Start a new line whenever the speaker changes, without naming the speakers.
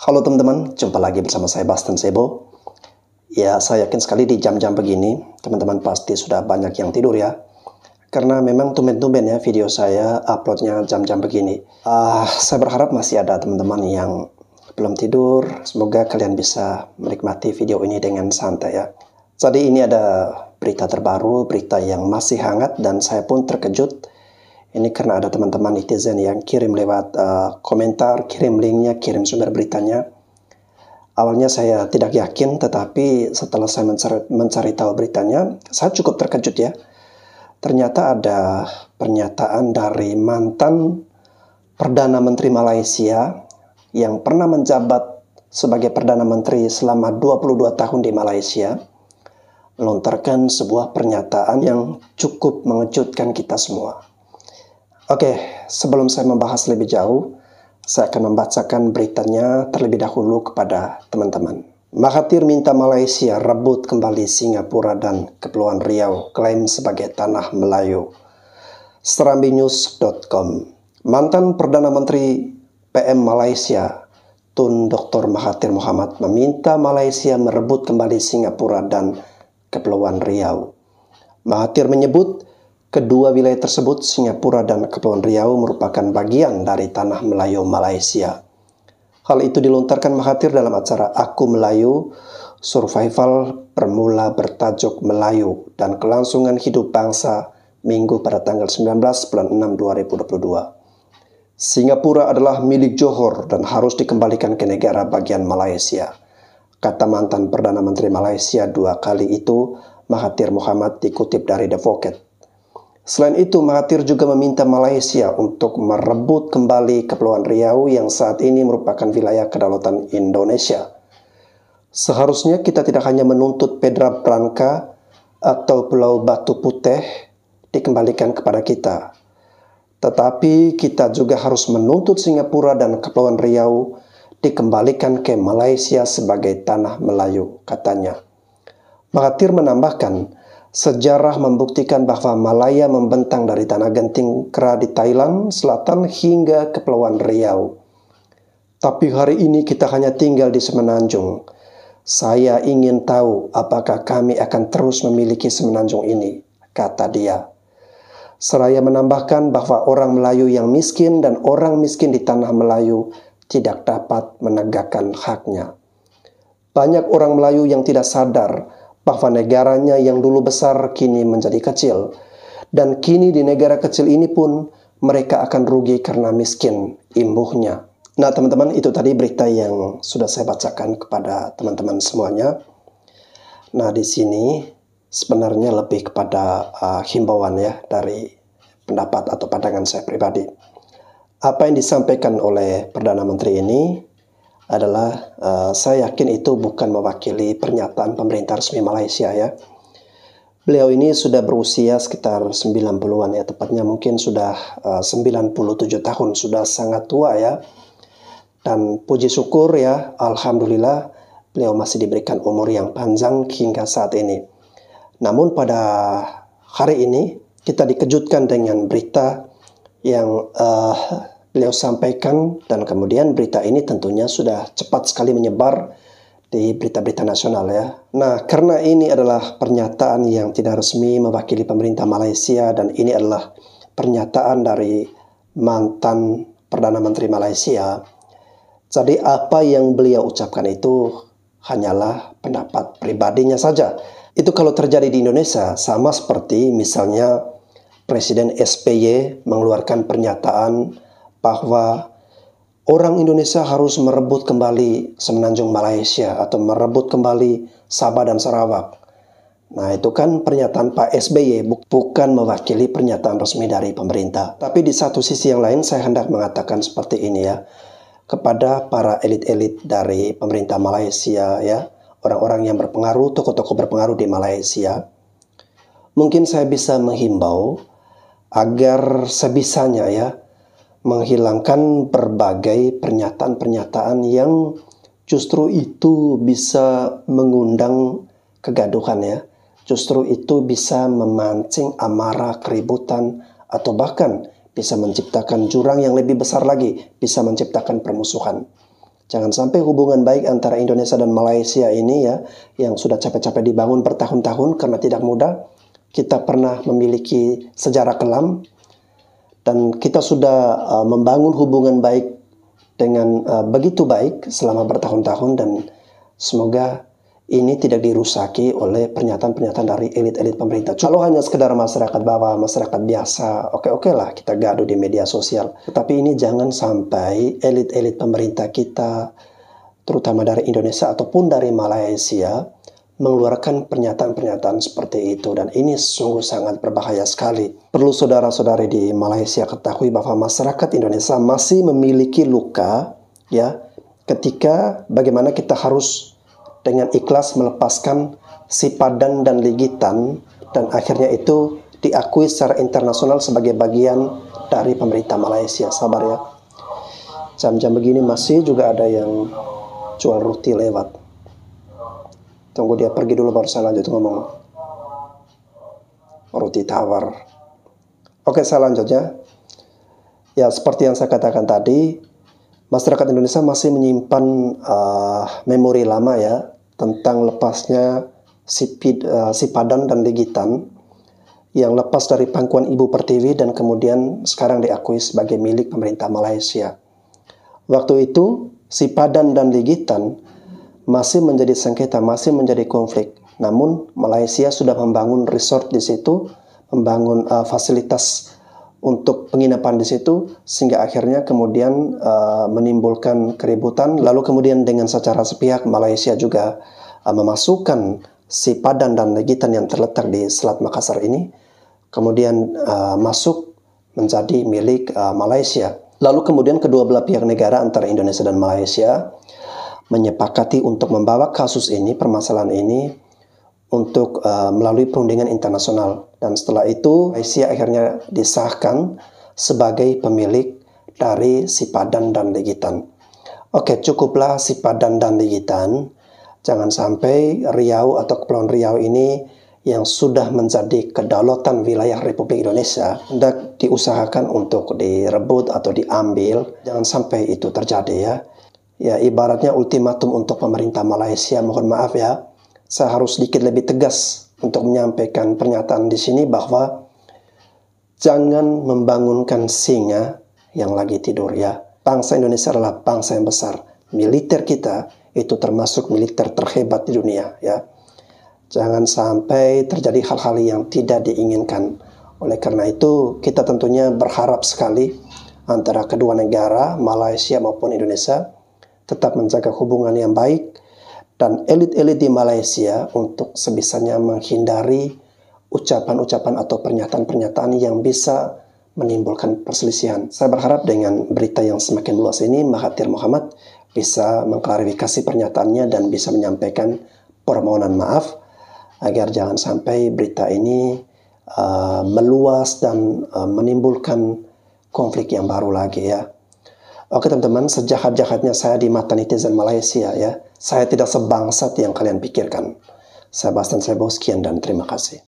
Halo teman-teman, jumpa lagi bersama saya Bastian Sebo. Ya, saya yakin sekali di jam-jam begini, teman-teman pasti sudah banyak yang tidur ya. Karena memang tumben-tumben ya video saya uploadnya jam-jam begini. Saya berharap masih ada teman-teman yang belum tidur. Semoga kalian bisa menikmati video ini dengan santai ya. Jadi ini ada berita terbaru, berita yang masih hangat dan saya pun terkejut. Ini karena ada teman-teman netizen yang kirim lewat komentar, kirim linknya, kirim sumber beritanya. Awalnya saya tidak yakin, tetapi setelah saya mencari tahu beritanya, saya cukup terkejut ya. Ternyata ada pernyataan dari mantan Perdana Menteri Malaysia yang pernah menjabat sebagai Perdana Menteri selama 22 tahun di Malaysia, melontarkan sebuah pernyataan yang cukup mengejutkan kita semua. Oke, sebelum saya membahas lebih jauh, saya akan membacakan beritanya terlebih dahulu kepada teman-teman. Mahathir minta Malaysia rebut kembali Singapura dan Kepulauan Riau, klaim sebagai tanah Melayu. Serambinews.com. Mantan Perdana Menteri PM Malaysia, Tun Dr. Mahathir Mohamad, meminta Malaysia merebut kembali Singapura dan Kepulauan Riau. Mahathir menyebut kedua wilayah tersebut, Singapura dan Kepulauan Riau, merupakan bagian dari tanah Melayu Malaysia. Hal itu dilontarkan Mahathir dalam acara Aku Melayu, Survival Bermula bertajuk Melayu dan Kelangsungan Hidup Bangsa, Minggu pada tanggal 19 bulan 6 2022. Singapura adalah milik Johor dan harus dikembalikan ke negara bagian Malaysia, kata mantan Perdana Menteri Malaysia dua kali itu, Mahathir Mohamad, dikutip dari The Vocket. Selain itu, Mahathir juga meminta Malaysia untuk merebut kembali Kepulauan Riau yang saat ini merupakan wilayah kedaulatan Indonesia. Seharusnya kita tidak hanya menuntut Petra Branca atau Pulau Batu Putih dikembalikan kepada kita, tetapi kita juga harus menuntut Singapura dan Kepulauan Riau dikembalikan ke Malaysia sebagai tanah Melayu, katanya. Mahathir menambahkan, sejarah membuktikan bahwa Malaya membentang dari Tanah Genting Kera di Thailand Selatan hingga Kepulauan Riau. Tapi hari ini kita hanya tinggal di Semenanjung. Saya ingin tahu apakah kami akan terus memiliki Semenanjung ini, kata dia. Seraya menambahkan bahwa orang Melayu yang miskin dan orang miskin di Tanah Melayu tidak dapat menegakkan haknya. Banyak orang Melayu yang tidak sadar bahwa negaranya yang dulu besar kini menjadi kecil. Dan kini di negara kecil ini pun mereka akan rugi karena miskin, imbuhnya. Nah teman-teman, itu tadi berita yang sudah saya bacakan kepada teman-teman semuanya. Nah di sini sebenarnya lebih kepada himbauan ya dari pendapat atau pandangan saya pribadi. Apa yang disampaikan oleh Perdana Menteri ini adalah saya yakin itu bukan mewakili pernyataan pemerintah resmi Malaysia ya. Beliau ini sudah berusia sekitar 90-an ya, tepatnya mungkin sudah 97 tahun, sudah sangat tua ya. Dan puji syukur ya, alhamdulillah beliau masih diberikan umur yang panjang hingga saat ini. Namun pada hari ini kita dikejutkan dengan berita yang beliau sampaikan, dan kemudian berita ini tentunya sudah cepat sekali menyebar di berita-berita nasional ya. Nah, karena ini adalah pernyataan yang tidak resmi mewakili pemerintah Malaysia dan ini adalah pernyataan dari mantan Perdana Menteri Malaysia. Jadi apa yang beliau ucapkan itu hanyalah pendapat pribadinya saja. Itu kalau terjadi di Indonesia sama seperti misalnya Presiden SBY mengeluarkan pernyataan bahwa orang Indonesia harus merebut kembali Semenanjung Malaysia atau merebut kembali Sabah dan Sarawak. Nah itu kan pernyataan Pak SBY, bukan mewakili pernyataan resmi dari pemerintah. Tapi di satu sisi yang lain saya hendak mengatakan seperti ini ya, kepada para elit-elit dari pemerintah Malaysia ya, orang-orang yang berpengaruh, tokoh-tokoh berpengaruh di Malaysia. Mungkin saya bisa menghimbau agar sebisanya ya, menghilangkan berbagai pernyataan-pernyataan yang justru itu bisa mengundang kegaduhan ya. Justru itu bisa memancing amarah, keributan, atau bahkan bisa menciptakan jurang yang lebih besar lagi, bisa menciptakan permusuhan. Jangan sampai hubungan baik antara Indonesia dan Malaysia ini ya, yang sudah capek-capek dibangun bertahun-tahun karena tidak mudah. Kita pernah memiliki sejarah kelam dan kita sudah membangun hubungan baik dengan begitu baik selama bertahun-tahun, dan semoga ini tidak dirusaki oleh pernyataan-pernyataan dari elit-elit pemerintah. Kalau hanya sekedar masyarakat bawah, masyarakat biasa, oke lah kita gaduh di media sosial. Tetapi ini jangan sampai elit-elit pemerintah kita, terutama dari Indonesia ataupun dari Malaysia, mengeluarkan pernyataan-pernyataan seperti itu. Dan ini sungguh sangat berbahaya sekali. Perlu saudara-saudari di Malaysia ketahui bahwa masyarakat Indonesia masih memiliki luka, ya, ketika bagaimana kita harus dengan ikhlas melepaskan si Padan dan Ligitan, dan akhirnya itu diakui secara internasional sebagai bagian dari pemerintah Malaysia. Sabar ya. Jam-jam begini masih juga ada yang jual roti lewat. Tunggu dia pergi dulu baru saya lanjut ngomong. Roti tawar. Oke, saya lanjut ya. Ya, seperti yang saya katakan tadi, masyarakat Indonesia masih menyimpan memori lama ya tentang lepasnya si Padan dan Ligitan yang lepas dari pangkuan Ibu Pertiwi dan kemudian sekarang diakui sebagai milik pemerintah Malaysia. Waktu itu si Padan dan Ligitan masih menjadi sengketa, masih menjadi konflik. Namun Malaysia sudah membangun resort di situ, membangun fasilitas untuk penginapan di situ, sehingga akhirnya kemudian menimbulkan keributan. Lalu kemudian dengan secara sepihak Malaysia juga memasukkan si Padan dan Ligitan yang terletak di Selat Makassar ini, kemudian masuk menjadi milik Malaysia. Lalu kemudian kedua belah pihak negara antara Indonesia dan Malaysia menyepakati untuk membawa kasus ini, permasalahan ini, untuk melalui perundingan internasional. Dan setelah itu Malaysia akhirnya disahkan sebagai pemilik dari si Padan dan Ligitan. Oke, cukuplah si Padan dan Ligitan. Jangan sampai Riau atau Kepulauan Riau ini yang sudah menjadi kedaulatan wilayah Republik Indonesia hendak diusahakan untuk direbut atau diambil. Jangan sampai itu terjadi ya. Ya, ibaratnya ultimatum untuk pemerintah Malaysia. Mohon maaf ya, saya harus sedikit lebih tegas untuk menyampaikan pernyataan di sini bahwa jangan membangunkan singa yang lagi tidur ya. Bangsa Indonesia adalah bangsa yang besar. Militer kita itu termasuk militer terhebat di dunia ya. Jangan sampai terjadi hal-hal yang tidak diinginkan. Oleh karena itu kita tentunya berharap sekali antara kedua negara, Malaysia maupun Indonesia, tetap menjaga hubungan yang baik, dan elit-elit di Malaysia untuk sebisanya menghindari ucapan-ucapan atau pernyataan-pernyataan yang bisa menimbulkan perselisihan. Saya berharap dengan berita yang semakin luas ini, Mahathir Mohamad bisa mengklarifikasi pernyataannya dan bisa menyampaikan permohonan maaf agar jangan sampai berita ini meluas dan menimbulkan konflik yang baru lagi ya. Oke teman-teman, sejahat-jahatnya saya di mata netizen Malaysia ya, saya tidak sebangsat yang kalian pikirkan. Saya Bastian Sebo, sekian dan terima kasih.